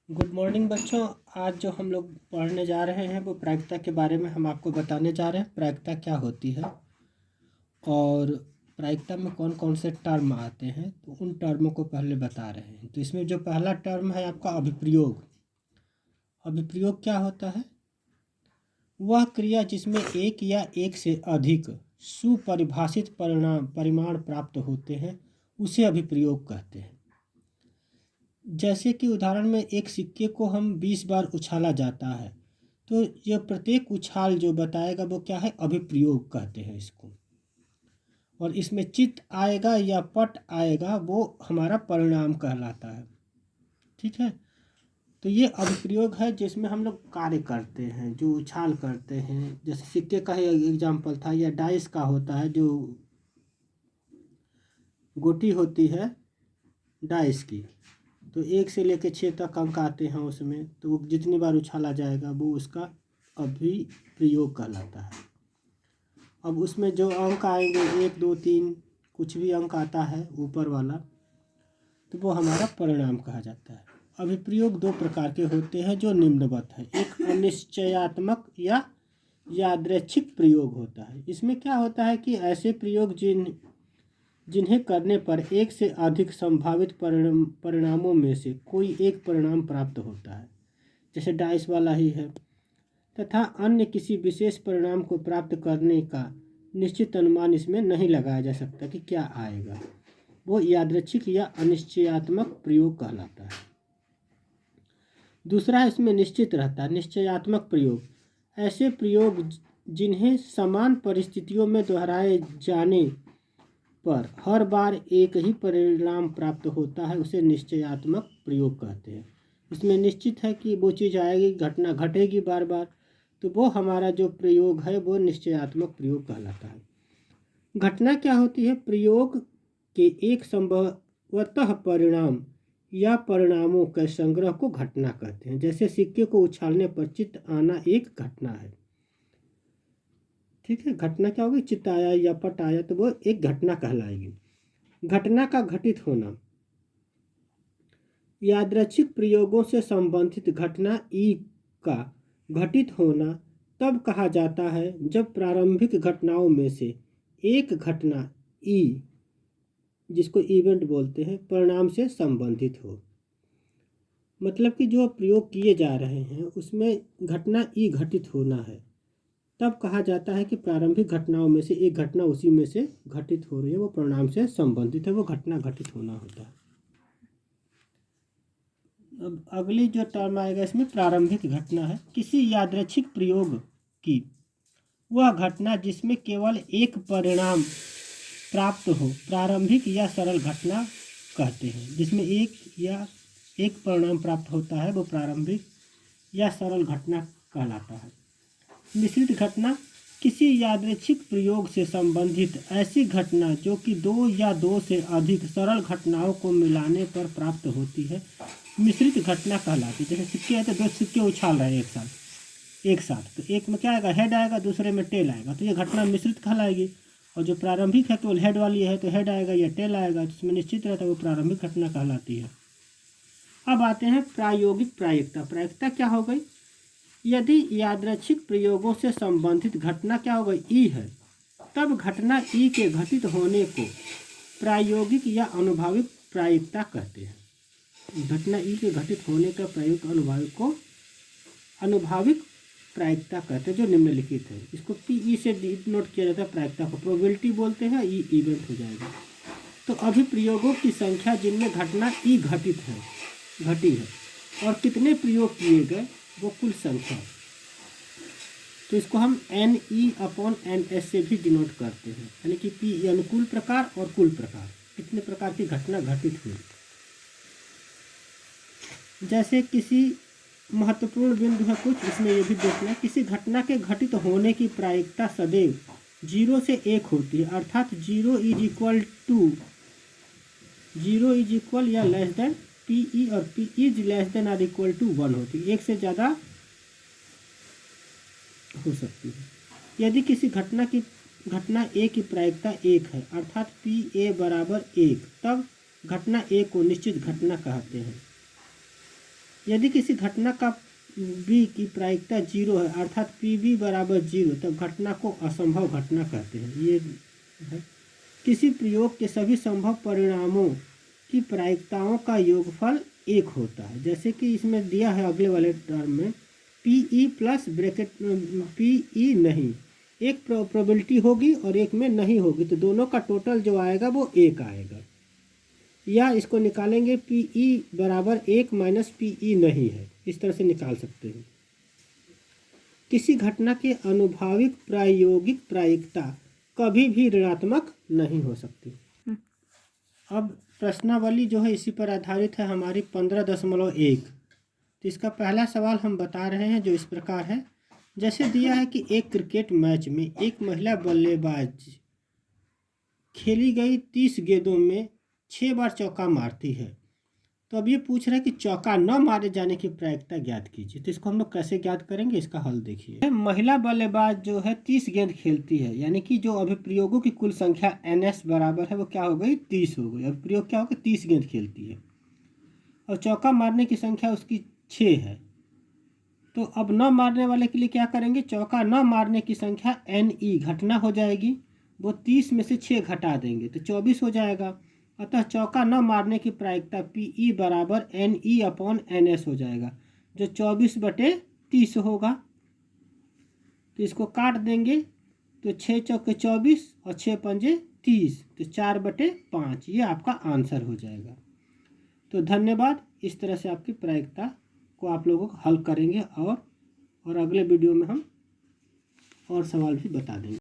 Good morning बच्चों। आज जो हम लोग पढ़ने जा रहे हैं वो प्रायिकता के बारे में हम आपको बताने जा रहे हैं। प्रायिकता क्या होती है और प्रायिकता में कौन कौन से टर्म आते हैं, तो उन टर्मों को पहले बता रहे हैं। तो इसमें जो पहला टर्म है आपका अभिप्रयोग। अभिप्रयोग क्या होता है? वह क्रिया जिसमें एक या एक से अधिक सुपरिभाषित परिमाण प्राप्त होते हैं उसे अभिप्रयोग कहते हैं। जैसे कि उदाहरण में एक सिक्के को हम 20 बार उछाला जाता है, तो यह प्रत्येक उछाल जो बताएगा वो क्या है, अभिप्रयोग कहते हैं इसको। और इसमें चित्त आएगा या पट आएगा वो हमारा परिणाम कहलाता है। ठीक है, तो ये अभिप्रयोग है जिसमें हम लोग कार्य करते हैं, जो उछाल करते हैं। जैसे सिक्के का ही एग्जाम्पल था, या डाइस का होता है, जो गोटी होती है डाइस की, तो 1 से लेकर 6 तक अंक आते हैं उसमें, तो वो जितनी बार उछाला जाएगा वो उसका अभिप्रयोग कहलाता है। अब उसमें जो अंक आएंगे 1 2 3 कुछ भी अंक आता है ऊपर वाला, तो वो हमारा परिणाम कहा जाता है। अभिप्रयोग 2 प्रकार के होते हैं जो निम्नवत है। एक अनिश्चयात्मक या यादृच्छिक प्रयोग होता है। इसमें क्या होता है कि ऐसे प्रयोग जिन्हें करने पर एक से अधिक संभावित परिणामों में से कोई एक परिणाम प्राप्त होता है, जैसे डाइस वाला ही है, तथा अन्य किसी विशेष परिणाम को प्राप्त करने का निश्चित अनुमान इसमें नहीं लगाया जा सकता कि क्या आएगा, वो यादृच्छिक या अनिश्चयात्मक प्रयोग कहलाता है। दूसरा इसमें निश्चित रहता है, निश्चयात्मक प्रयोग। ऐसे प्रयोग जिन्हें समान परिस्थितियों में दोहराए जाने पर हर बार एक ही परिणाम प्राप्त होता है, उसे निश्चयात्मक प्रयोग कहते हैं। इसमें निश्चित है कि वो चीज़ आएगी, घटना घटेगी बार बार, तो वो हमारा जो प्रयोग है वो निश्चयात्मक प्रयोग कहलाता है। घटना क्या होती है? प्रयोग के एक संभवतः परिणाम या परिणामों के संग्रह को घटना कहते हैं। जैसे सिक्के को उछालने पर चित्त आना एक घटना है। ठीक है, घटना क्या होगी? चित्त आया या पट आया तो वो एक घटना कहलाएगी। घटना का घटित होना। यादृच्छिक प्रयोगों से संबंधित घटना ई का घटित होना तब कहा जाता है जब प्रारंभिक घटनाओं में से एक घटना ई, जिसको इवेंट बोलते हैं, परिणाम से संबंधित हो। मतलब कि जो प्रयोग किए जा रहे हैं उसमें घटना ई घटित होना है, तब कहा जाता है कि प्रारंभिक घटनाओं में से एक घटना उसी में से घटित हो रही है, वो परिणाम से संबंधित है, वो घटना घटित होना होता है। अब अगली जो टर्म आएगा इसमें प्रारंभिक घटना है। किसी यादृच्छिक प्रयोग की वह घटना जिसमें केवल एक परिणाम प्राप्त हो, प्रारंभिक या सरल घटना कहते हैं। जिसमें एक परिणाम प्राप्त होता है वो प्रारंभिक या सरल घटना कहलाता है। मिश्रित घटना। किसी यादृच्छिक प्रयोग से संबंधित ऐसी घटना जो कि 2 या 2 से अधिक सरल घटनाओं को मिलाने पर प्राप्त होती है, मिश्रित घटना कहलाती है। जैसे सिक्के है तो 2 सिक्के उछाल रहे हैं एक साथ, तो एक में क्या आएगा, हेड आएगा, दूसरे में टेल आएगा, तो ये घटना मिश्रित कहलाएगी। और जो प्रारंभिक है केवल हेड वाली है तो हेड आएगा या टेल आएगा, जिसमें निश्चित रहता है वो प्रारंभिक घटना कहलाती है। अब आते हैं प्रायोगिक प्रायिकता। प्रायिकता क्या हो गई? यदि यादृच्छिक प्रयोगों से संबंधित घटना क्या हो गई, ई है, तब घटना ई के घटित होने को प्रायोगिक या अनुभाविक प्रायिकता कहते हैं। घटना ई के घटित होने का प्रायोगिक अनुभाविक को अनुभाविक प्रायिकता कहते हैं, जो निम्नलिखित है। इसको पी से नोट किया जाता है। प्रायिकता को प्रोबेबिलिटी बोलते हैं, ई इवेंट हो जाएगा। तो अभिप्रयोगों की संख्या जिनमें घटना ई घटी है और कितने प्रयोग किए गए वो कुल संख्या, तो इसको हम NE/NS से भी डिनोट करते हैं, यानी कि P अनुकूल प्रकार और कुल प्रकार, कितने प्रकार की घटना घटित हुई। जैसे किसी महत्वपूर्ण बिंदु है कुछ, इसमें ये भी देखना है, किसी घटना के घटित होने की प्रायिकता सदैव 0 से 1 होती है, अर्थात 0 इज इक्वल या लेस देन PE और P इज लेस देन और इक्वल टू 1 होती है। एक से ज़्यादा हो सकती है। यदि किसी घटना A की प्रायिकता 1 है, अर्थात PA बराबर 1, तब घटना A को निश्चित घटना कहते हैं। यदि किसी घटना का बी की प्रायिकता 0 है अर्थात पी बी बराबर 0, तब घटना को असंभव घटना कहते हैं। ये है। किसी प्रयोग के सभी संभव परिणामों की प्रायिकताओं का योगफल 1 होता है। जैसे कि इसमें दिया है अगले वाले टर्म में P E plus bracket P E नहीं, एक प्रोबेबिलिटी होगी और एक में नहीं होगी, तो दोनों का टोटल जो आएगा वो 1 आएगा। या इसको निकालेंगे पी ई बराबर 1 माइनस पी ई नहीं है, इस तरह से निकाल सकते हैं। किसी घटना के अनुभाविक प्रायोगिक प्रायिकता कभी भी ऋणात्मक नहीं हो सकती। अब प्रश्नावली जो है इसी पर आधारित है हमारी 15.1। तो इसका पहला सवाल हम बता रहे हैं जो इस प्रकार है। जैसे दिया है कि एक क्रिकेट मैच में एक महिला बल्लेबाज खेली गई 30 गेंदों में 6 बार चौका मारती है। तो अब ये पूछ रहा है कि चौका न मारे जाने की प्रायिकता ज्ञात कीजिए। तो इसको हम लोग कैसे ज्ञात करेंगे, इसका हल देखिए। महिला बल्लेबाज जो है 30 गेंद खेलती है, यानी कि जो अभिप्रयोगों की कुल संख्या NS बराबर है वो क्या हो गई, 30 हो गई। अभिप्रयोग क्या होगा, 30 गेंद खेलती है और चौका मारने की संख्या उसकी 6 है। तो अब न मारने वाले के लिए क्या करेंगे, चौका न मारने की संख्या NE घटना हो जाएगी, वो 30 में से 6 घटा देंगे तो 24 हो जाएगा। अतः चौका न मारने की प्रायिकता PE बराबर NE अपॉन NS हो जाएगा, जो 24/30 होगा। तो इसको काट देंगे तो 6 चौके 24 और 6 पंजे 30, तो 4/5 ये आपका आंसर हो जाएगा। तो धन्यवाद। इस तरह से आपकी प्रायिकता को आप लोगों को हल करेंगे और अगले वीडियो में हम और सवाल भी बता देंगे।